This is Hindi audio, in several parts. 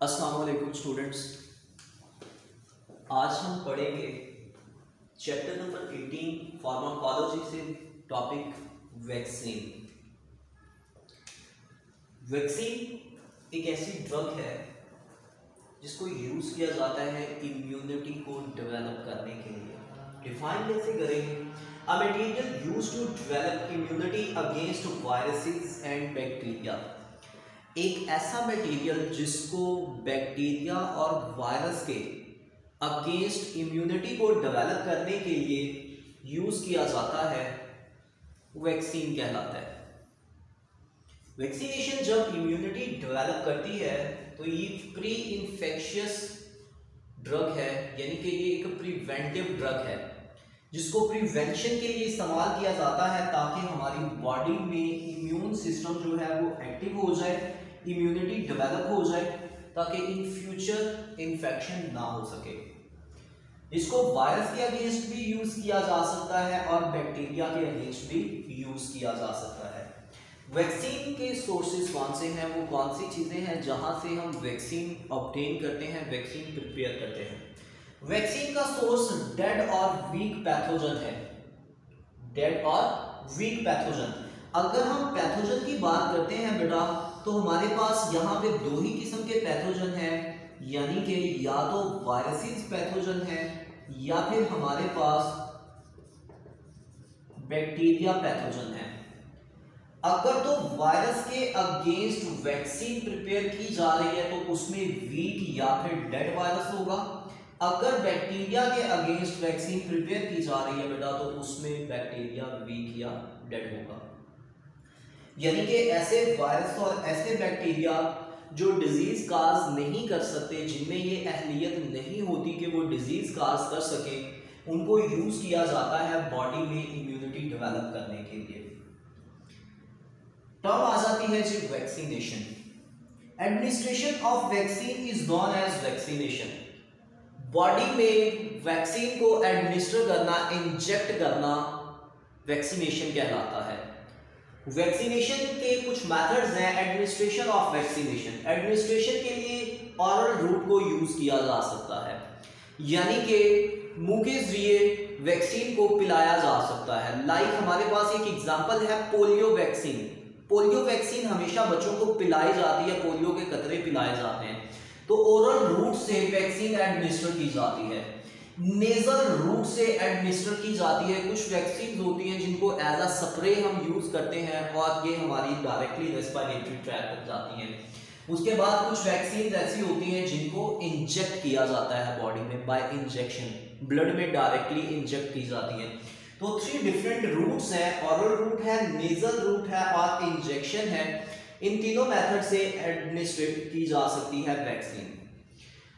अस्सलाम वालेकुम स्टूडेंट्स। आज हम पढ़ेंगे चैप्टर नंबर 18 फार्माकोलॉजी से टॉपिक वैक्सीन। वैक्सीन एक ऐसी ड्रग है जिसको यूज़ किया जाता है इम्यूनिटी को डेवलप करने के लिए। डिफाइन कैसे करेंगे? A material used to develop immunity against viruses and bacteria. एक ऐसा मटेरियल जिसको बैक्टीरिया और वायरस के अगेंस्ट इम्यूनिटी को डेवलप करने के लिए यूज़ किया जाता है, वैक्सीन कहलाता है। वैक्सीनेशन जब इम्यूनिटी डेवलप करती है तो ये प्री इन्फेक्शियस ड्रग है, यानी कि ये एक प्रिवेंटिव ड्रग है जिसको प्रिवेंशन के लिए इस्तेमाल किया जाता है ताकि हमारी बॉडी में इम्यून सिस्टम जो है वो एक्टिव हो जाए, इम्यूनिटी डेवलप हो जाए ताकि इन फ्यूचर इन्फेक्शन ना हो सके। इसको वायरस के अगेंस्ट भी यूज किया जा सकता है और बैक्टीरिया के अगेंस्ट भी यूज किया जा सकता है। वैक्सीन के सोर्सेज कौन से हैं, वो कौन सी चीज़ें हैं जहां से हम वैक्सीन ऑब्टेन करते हैं, वैक्सीन प्रिपेयर करते हैं। वैक्सीन का सोर्स डेड और वीक पैथोजन है। डेड और वीक पैथोजन, अगर हम पैथोजन की बात करते हैं बेटा, तो हमारे पास यहाँ पे दो ही किस्म के पैथोजन हैं, यानी कि या तो वायरसेस पैथोजन है या फिर हमारे पास बैक्टीरिया पैथोजन है। अगर तो वायरस के अगेंस्ट वैक्सीन प्रिपेयर की जा रही है तो उसमें वीक या फिर डेड वायरस होगा। अगर बैक्टीरिया के अगेंस्ट वैक्सीन प्रिपेयर की जा रही है बेटा तो उसमें बैक्टीरिया वीक या डेड होगा। यानी कि ऐसे वायरस और ऐसे बैक्टीरिया जो डिजीज काज नहीं कर सकते, जिनमें ये अहलियत नहीं होती कि वो डिजीज काज कर सके, उनको यूज किया जाता है बॉडी में इम्यूनिटी डेवलप करने के लिए। टर्म आ जाती है जी vaccination. Administration of vaccine is known as vaccination. Body में वैक्सीन को एडमिनिस्टर करना, इंजेक्ट करना वैक्सीनेशन कहलाता है। वैक्सीनेशन के कुछ मेथड्स हैं। एडमिनिस्ट्रेशन ऑफ वैक्सीनेशन, एडमिनिस्ट्रेशन के लिए ऑरल रूट को यूज किया जा सकता है, यानी कि मुंह के जरिए वैक्सीन को पिलाया जा सकता है। लाइक हमारे पास एक एग्जांपल है पोलियो वैक्सीन। पोलियो वैक्सीन हमेशा बच्चों को पिलाई जाती है, पोलियो के कतरे पिलाए जाते हैं, तो ओरल रूट से वैक्सीन एडमिनिस्टर की जाती है। नेजल रूट से एडमिनिस्टर की जाती है। कुछ वैक्सीन होती हैं जिनको एज अ स्प्रे हम यूज करते हैं और ये हमारी डायरेक्टली रेस्पिरेटरी ट्रैक तक जाती हैं। उसके बाद कुछ वैक्सीन ऐसी होती हैं जिनको इंजेक्ट किया जाता है बॉडी में बाय इंजेक्शन, ब्लड में डायरेक्टली इंजेक्ट की जाती हैं। तो 3 डिफरेंट रूट्स हैं, ऑरल रूट है, नेजल रूट है और इंजेक्शन है। इन तीनों मेथड से एडमिनिस्ट्रेट की जा सकती है वैक्सीन।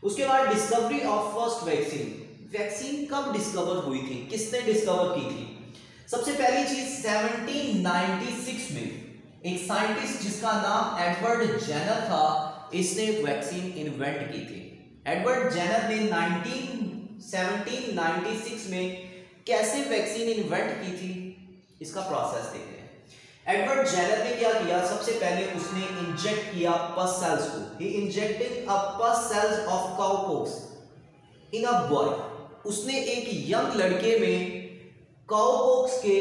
उसके बाद discovery of first vaccine. Vaccine कब डिस्कवर हुई थी, किसने डिस्कवर की थी? सबसे पहली चीज 1796 में एक साइंटिस्ट जिसका नाम एडवर्ड जेनर था, इसने वैक्सीन इन्वेंट की थी। एडवर्ड जेनर ने 1796 में कैसे वैक्सीन इन्वेंट की थी, इसका प्रोसेस देखते हैं। एडवर्ड जेनर ने क्या किया? सबसे पहले उसने इंजेक्ट किया पस सेल्स को। ही इंजेक्टेड अ पस sales of cowpox in a boy. उसने एक यंग लड़के में काउपॉक्स के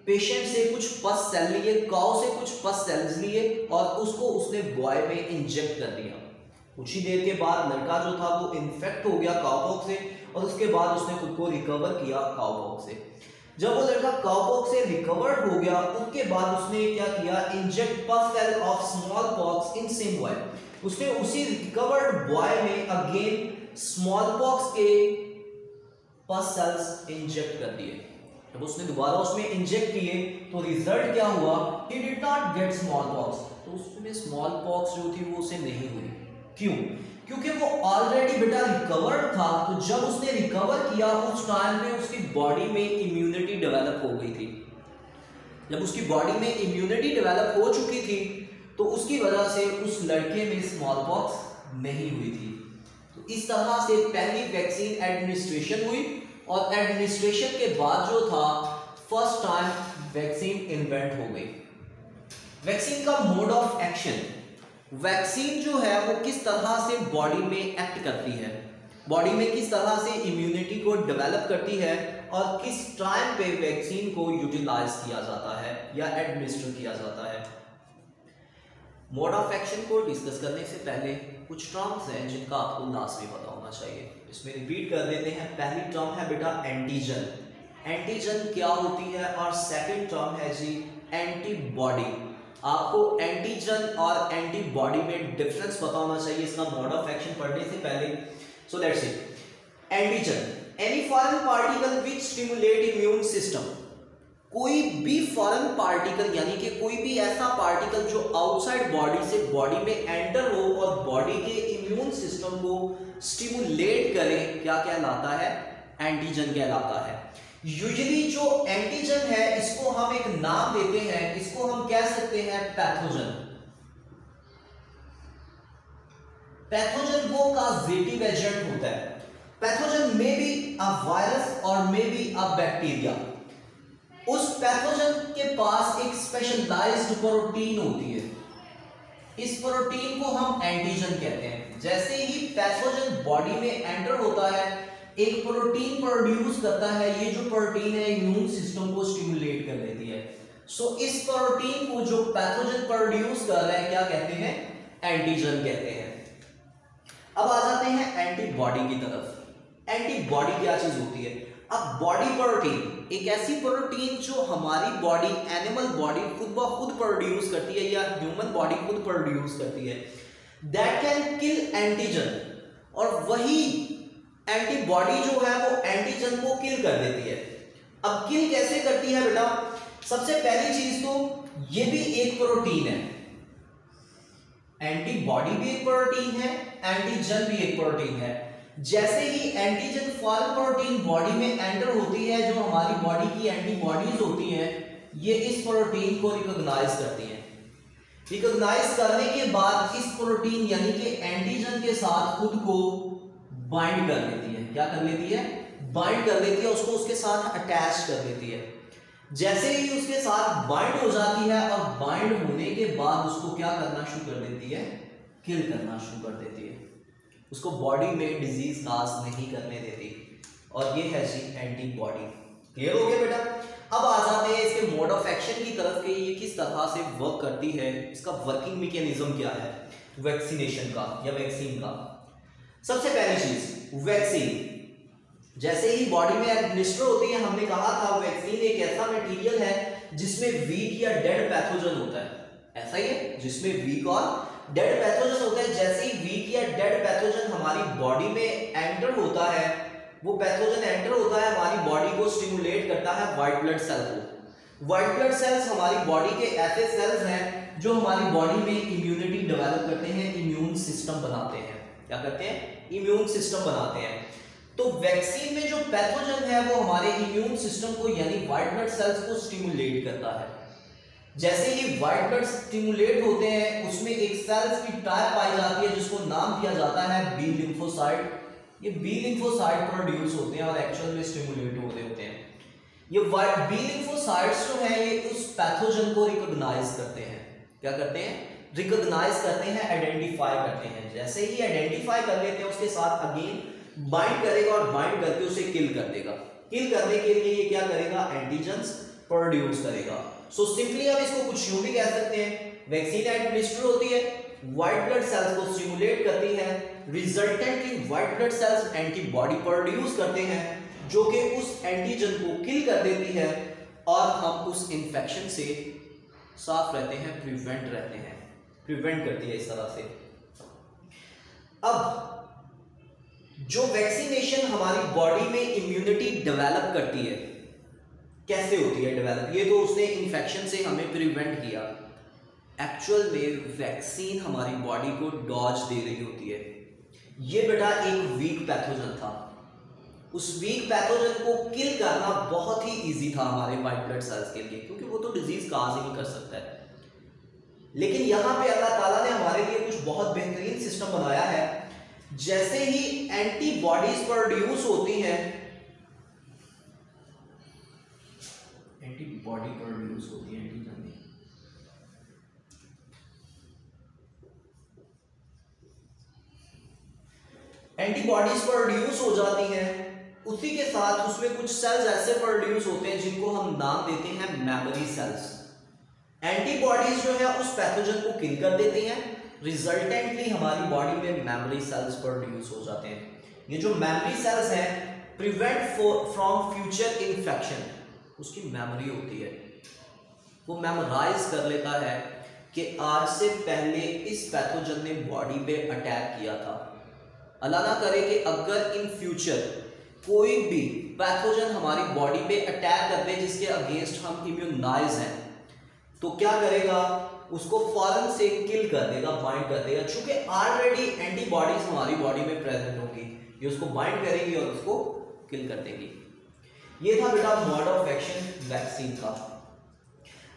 पेशेंट से कुछ पस सेल लिए, काउ से कुछ पस सेल्स लिए और उसको उसने बॉय में इंजेक्ट कर दिया। कुछ ही देर के बाद लड़का जो था वो इन्फेक्ट हो गया काउपॉक्स से और उसके बाद उसने खुद को रिकवर किया काउपॉक्स से। जब वो लड़का काउपॉक्स से रिकवर्ड हो गया उसके बाद उसने क्या किया? Inject pus cell of smallpox in same boy. उसने उसी रिकवर्ड बॉय में अगेन स्मॉल पॉक्स के पस सेल्स इंजेक्ट कर दिए। जब उसने दोबारा उसमें इंजेक्ट किए तो रिजल्ट क्या हुआ? He did not gate small pox. तो उसमें स्मॉल पॉक्स जो थी वो उसे नहीं हुई। क्यों? क्योंकि वो ऑलरेडी बेटा रिकवर्ड था। तो जब उसने रिकवर किया उस टाइम में उसकी बॉडी में इम्यूनिटी डेवलप हो गई थी। जब उसकी बॉडी में इम्यूनिटी डेवलप हो चुकी थी तो उसकी वजह से उस लड़के में स्मॉल पॉक्स नहीं हुई थी। तो इस तरह से पहली वैक्सीन एडमिनिस्ट्रेशन हुई और एडमिनिस्ट्रेशन के बाद जो था फर्स्ट टाइम वैक्सीन इन्वेंट हो गई। वैक्सीन का मोड ऑफ एक्शन। वैक्सीन जो है वो किस तरह से बॉडी में एक्ट करती है, बॉडी में किस तरह से इम्यूनिटी को डेवलप करती है और किस टाइम पे वैक्सीन को यूटिलाइज किया जाता है या एडमिनिस्टर किया जाता है। मोड ऑफ एक्शन को डिस्कस करने से पहले कुछ टर्म्स हैं जिनका आपको लास्ट में पता होना चाहिए, इसमें रिपीट कर देते हैं। पहली टर्म है बेटा एंटीजन। एंटीजन क्या होती है, और सेकंड टर्म है जी एंटीबॉडी। आपको एंटीजन और एंटीबॉडी में डिफरेंस पता होना चाहिए इसका मोड ऑफ एक्शन पढ़ने से पहले। So let's see, antigen any foreign particle which stimulate immune system. कोई भी फॉरेन पार्टिकल यानी कि कोई भी ऐसा पार्टिकल जो आउटसाइड बॉडी से बॉडी में एंटर हो और बॉडी के इम्यून सिस्टम को स्टिमुलेट करे, क्या कहलाता है, एंटीजन कहलाता है। यूजुअली जो एंटीजन है इसको हम एक नाम देते हैं, इसको हम कह सकते हैं पैथोजन। पैथोजन वो कॉजेटिव एजेंट होता है। Pathogen may be a virus और मे बी अ बैक्टीरिया। उस पैथोजन के पास एक स्पेशलाइज्ड प्रोटीन होती है, इस प्रोटीन को हम एंटीजन कहते हैं। जैसे ही पैथोजन बॉडी में एंटर होता है एक प्रोटीन प्रोड्यूस करता है, ये जो प्रोटीन है इम्यून सिस्टम को स्टिमुलेट कर देती है। सो इस प्रोटीन को जो पैथोजन प्रोड्यूस कर रहे हैं क्या कहते हैं, एंटीजन कहते हैं। अब आ जाते हैं एंटीबॉडी की तरफ। एंटीबॉडी क्या चीज होती है? अब बॉडी प्रोटीन एक ऐसी प्रोटीन जो हमारी बॉडी, एनिमल बॉडी खुद ब खुद प्रोड्यूस करती है या ह्यूमन बॉडी खुद प्रोड्यूस करती है, दैट कैन किल एंटीजन। और वही एंटीबॉडी जो है वो एंटीजन को किल कर देती है। अब किल कैसे करती है बेटा? सबसे पहली चीज तो ये भी एक प्रोटीन है, एंटीबॉडी भी एक प्रोटीन है, एंटीजन भी एक प्रोटीन है। जैसे ही एंटीजन फॉरेन प्रोटीन बॉडी में एंटर होती है, जो हमारी बॉडी की एंटीबॉडीज होती हैं ये इस प्रोटीन को रिकॉग्नाइज करती हैं। रिकॉग्नाइज करने के बाद इस प्रोटीन यानी कि एंटीजन के साथ खुद को बाइंड कर लेती है। क्या कर लेती है? बाइंड कर लेती है, उसको उसके साथ अटैच कर लेती है। जैसे ही उसके साथ बाइंड हो जाती है और बाइंड होने के बाद उसको क्या करना शुरू कर देती है, किल करना शुरू कर देती है, उसको बॉडी में डिजीज काज नहीं करने देती। और ये है जी एंटीबॉडी। क्लियर हो गया बेटा? अब आ जाते हैं इसके मोड ऑफ एक्शन की तरफ के, ये किस तरह से वर्क करती है, इसका वर्किंग मैकेनिज्म क्या है वैक्सीनेशन का या वैक्सीन का। सबसे पहली चीज वैक्सीन जैसे ही बॉडी में एडमिनिस्टर होती है, हमने कहा था वैक्सीन एक ऐसा मटेरियल है जिसमें वीक या डेड पैथोजन होता है। ऐसा ही है, जिसमें वीक और डेड पैथोजन होता है। जैसे ही वीक या डेड पैथोजन हमारी बॉडी में एंटर होता है, वो पैथोजन एंटर होता है हमारी बॉडी को स्टिमुलेट करता है व्हाइट ब्लड सेल को। व्हाइट ब्लड सेल्स हमारी बॉडी के ऐसे सेल्स हैं जो हमारी बॉडी में इम्यूनिटी डेवलप करते हैं, इम्यून सिस्टम बनाते हैं। क्या करते हैं? इम्यून सिस्टम बनाते हैं। तो वैक्सीन में जो पैथोजन है वो हमारे इम्यून सिस्टम को यानी व्हाइट ब्लड सेल्स को स्टिमुलेट करता है। जैसे ही व्हाइट ब्लड स्टिमुलेट होते हैं उसमें एक सेल्स की टाइप पाई जाती है जिसको नाम दिया जाता है बी लिम्फोसाइट। ये बी लिम्फोसाइट प्रोड्यूस होते हैं और एक्चुअल में स्टिमुलेट हो रहे होते हैं। ये बी लिम्फोसाइट्स जो है ये उस पैथोजन को रिकॉग्नाइज करते हैं। क्या करते हैं? रिकॉग्नाइज करते हैं, आइडेंटिफाई करते हैं। जैसे ही आइडेंटिफाई कर लेते हैं उसके साथ अगेन बाइंड करेगा और बाइंड करके उसे किल कर देगा। किल करने के लिए ये क्या करेगा? एंटीजन्स प्रोड्यूस करेगा। सो सिंपली हम इसको कुछ यूं भी कह सकते हैं, वैक्सीन एडमिनिस्टर होती है, व्हाइट ब्लड सेल्स को स्टिमुलेट करती है, resultantly white blood cells antibody produce करते हैं जो कि उस एंटीजन को किल कर देती है और हम उस इंफेक्शन से साफ रहते हैं, प्रिवेंट रहते हैं, प्रिवेंट करती है इस तरह से। अब जो वैक्सीनेशन हमारी बॉडी में इम्यूनिटी डेवलप करती है, कैसे होती है डेवलप? ये तो उसने इन्फेक्शन से हमें प्रिवेंट किया। एक्चुअल में वैक्सीन हमारी बॉडी को डॉज दे रही होती है। ये बेटा एक वीक पैथोजन था, उस वीक पैथोजन को किल करना बहुत ही इजी था हमारे व्हाइट ब्लड सेल्स के लिए, क्योंकि वो तो डिजीज काज ही नहीं कर सकता है। लेकिन यहां पे अल्लाह ताला ने हमारे लिए कुछ बहुत बेहतरीन सिस्टम बनाया है। जैसे ही एंटीबॉडीज प्रोड्यूस होती हैं, एंटीबॉडी प्रोड्यूस होती है एंटीजन में, एंटीबॉडीज प्रोड्यूस हो जाती हैं, उसी के साथ उसमें कुछ सेल्स ऐसे प्रोड्यूस होते हैं जिनको हम नाम देते हैं मेमोरी सेल्स। एंटीबॉडीज जो है उस पैथोजन को किल कर देती हैं, रिजल्टेंटली हमारी बॉडी में मेमोरी सेल्स प्रोड्यूस हो जाते हैं। ये जो मेमोरी सेल्स हैं प्रिवेंट फ्रॉम फ्यूचर इन्फेक्शन, उसकी मेमोरी होती है, वो मेमोराइज कर लेता है कि आज से पहले इस पैथोजन ने बॉडी पे अटैक किया था। अल्लाह ना करे कि अगर इन फ्यूचर कोई भी पैथोजन हमारी बॉडी पे अटैक कर दे जिसके अगेंस्ट हम इम्यूनाइज हैं, तो क्या करेगा, उसको फौरन से किल कर देगा, बाइंड कर देगा। चूंकि ऑलरेडी एंटीबॉडीज हमारी बॉडी में प्रेजेंट होंगी, ये उसको बाइंड करेगी और उसको किल कर देगी। ये था बेटा मोड ऑफ एक्शन वैक्सीन का।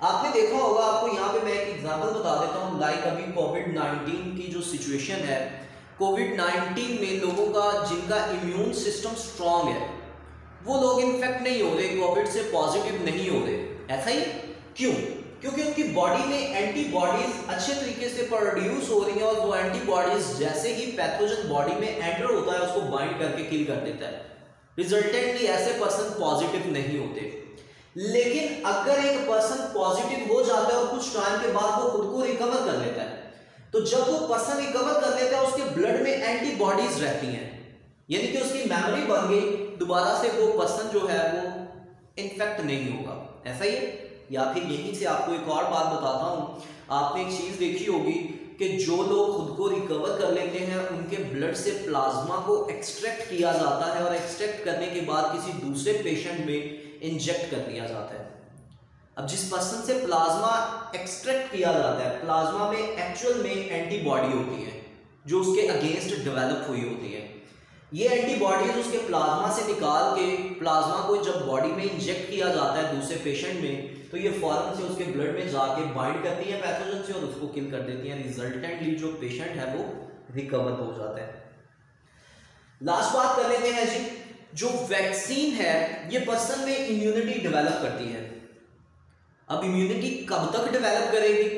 आपने देखा होगा, आपको यहाँ पे मैं एक एग्जांपल बता देता हूँ, लाइक अभी कोविड-19 की जो सिचुएशन है, कोविड-19 में लोगों का जिनका इम्यून सिस्टम स्ट्रांग है वो लोग इन्फेक्ट नहीं हो रहे, कोविड से पॉजिटिव नहीं हो रहे। ऐसा ही क्यों? क्योंकि उनकी बॉडी में एंटीबॉडीज अच्छे तरीके से प्रोड्यूस हो रही हैं और वो एंटीबॉडीज जैसे ही पैथोजन बॉडी में एंटर होता है उसको बाइंड करके किल कर देता है। रिजल्टेंटली ऐसे पर्सन पॉजिटिव नहीं होते। लेकिन अगर एक पर्सन पॉजिटिव हो जाता है और कुछ टाइम के बाद वो खुद को रिकवर कर लेता है, तो जब वो पर्सन रिकवर कर लेता है उसके ब्लड में एंटीबॉडीज रहती हैं, यानी कि उसकी मेमोरी बन गई, दोबारा से वो पर्सन जो है वो इन्फेक्ट नहीं होगा। ऐसा ही है। या फिर यहीं से आपको एक और बात बताता हूं, आपने एक चीज देखी होगी कि जो लोग खुद को रिकवर कर लेते हैं उनके ब्लड से प्लाज्मा को एक्सट्रैक्ट किया जाता है और एक्सट्रैक्ट करने के बाद किसी दूसरे पेशेंट में इंजेक्ट कर दिया जाता है। अब जिस पर्सन से प्लाज्मा एक्सट्रैक्ट किया जाता है, प्लाज्मा में एक्चुअल में एंटीबॉडी होती है जो उसके अगेंस्ट डेवलप हुई होती है। ये एंटीबॉडीज उसके प्लाज्मा से निकाल के प्लाज्मा को जब बॉडी में इंजेक्ट किया जाता है दूसरे पेशेंट में, तो ये फौरन से उसके ब्लड में जाके बाइंड करती है पैथोजन से और उसको किल कर देती है। रिजल्टेंटली जो पेशेंट है वो रिकवर हो जाता है। लास्ट बात कर लेते हैं जी, जो वैक्सीन है ये पर्सन में इम्यूनिटी डेवलप करती है। अब इम्यूनिटी कब तक डेवलप करेगी?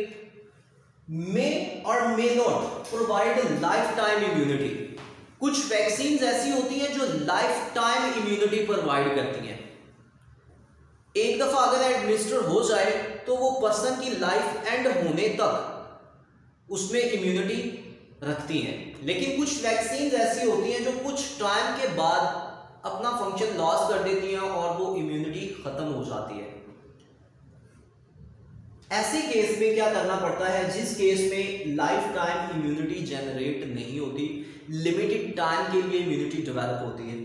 मे और may not provide life time immunity. कुछ वैक्सीन ऐसी होती हैं जो लाइफ टाइम इम्यूनिटी प्रोवाइड करती हैं। एक दफा अगर एडमिनिस्टर हो जाए तो वो पर्सन की लाइफ एंड होने तक उसमें इम्यूनिटी रखती हैं। लेकिन कुछ वैक्सीन ऐसी होती हैं जो कुछ टाइम के बाद अपना फंक्शन लॉस कर देती हैं और वो इम्यूनिटी खत्म हो जाती है। ऐसे केस में क्या करना पड़ता है? जिस केस में लाइफ टाइम इम्यूनिटी जनरेट नहीं होती, लिमिटेड टाइम के लिए इम्यूनिटी डेवलप होती है,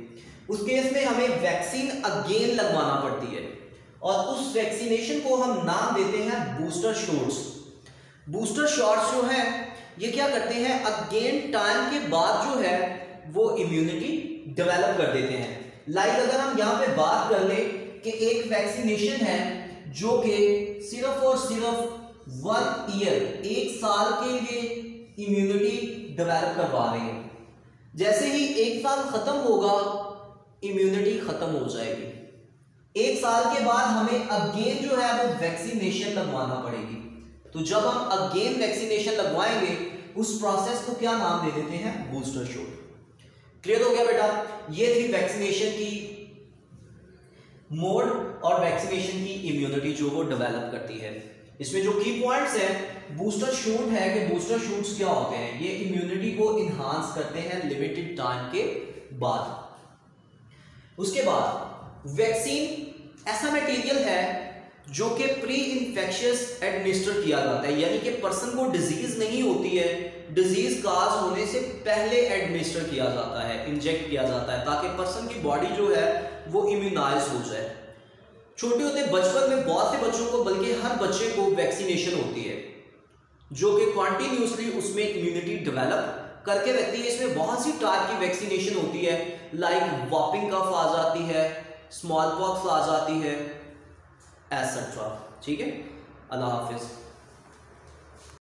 उस केस में हमें वैक्सीन अगेन लगवाना पड़ती है और उस वैक्सीनेशन को हम नाम देते हैं बूस्टर शॉट्स। बूस्टर शॉट्स जो है ये क्या करते हैं, अगेन टाइम के बाद जो है वो इम्यूनिटी डेवलप कर देते हैं। लाइक अगर हम यहाँ पे बात कर ले कि एक वैक्सीनेशन है जो कि सिर्फ और सिर्फ 1 ईयर, 1 साल के लिए इम्यूनिटी डेवलप करवा रही है। जैसे ही 1 साल खत्म होगा इम्यूनिटी खत्म हो जाएगी। 1 साल के बाद हमें अगेन जो है वो वैक्सीनेशन लगवाना पड़ेगी। तो जब हम अगेन वैक्सीनेशन लगवाएंगे उस प्रोसेस को क्या नाम दे देते हैं? Booster shot. क्लियर हो गया बेटा? ये थी वैक्सीनेशन की मोड और वैक्सीनेशन की इम्यूनिटी जो वो डेवलप करती है। इसमें जो की पॉइंट्स है, बूस्टर शॉट है कि बूस्टर शॉट्स क्या होते हैं, ये इम्यूनिटी को इनहांस करते हैं लिमिटेड टाइम के बाद। उसके बाद वैक्सीन ऐसा मटेरियल है जो कि प्री इन्फेक्शियस एडमिनिस्टर किया जाता है, यानी कि पर्सन को डिजीज नहीं होती है, डिजीज काज होने से पहले एडमिनिस्टर किया जाता है, इंजेक्ट किया जाता है, ताकि पर्सन की बॉडी जो है वो इम्यूनाइज हो जाए। छोटे होते बचपन में बहुत से बच्चों को, बल्कि हर बच्चे को वैक्सीनेशन होती है जो कि कॉन्टिन्यूसली उसमें इम्यूनिटी डेवलप करके रखती है। इसमें बहुत सी टाइप की वैक्सीनेशन होती है, लाइक वॉपिंग कफ आ जाती है, स्मॉल पॉक्स आ जाती है, एटसेट्रा। ठीक है, अल्लाह हाफिज।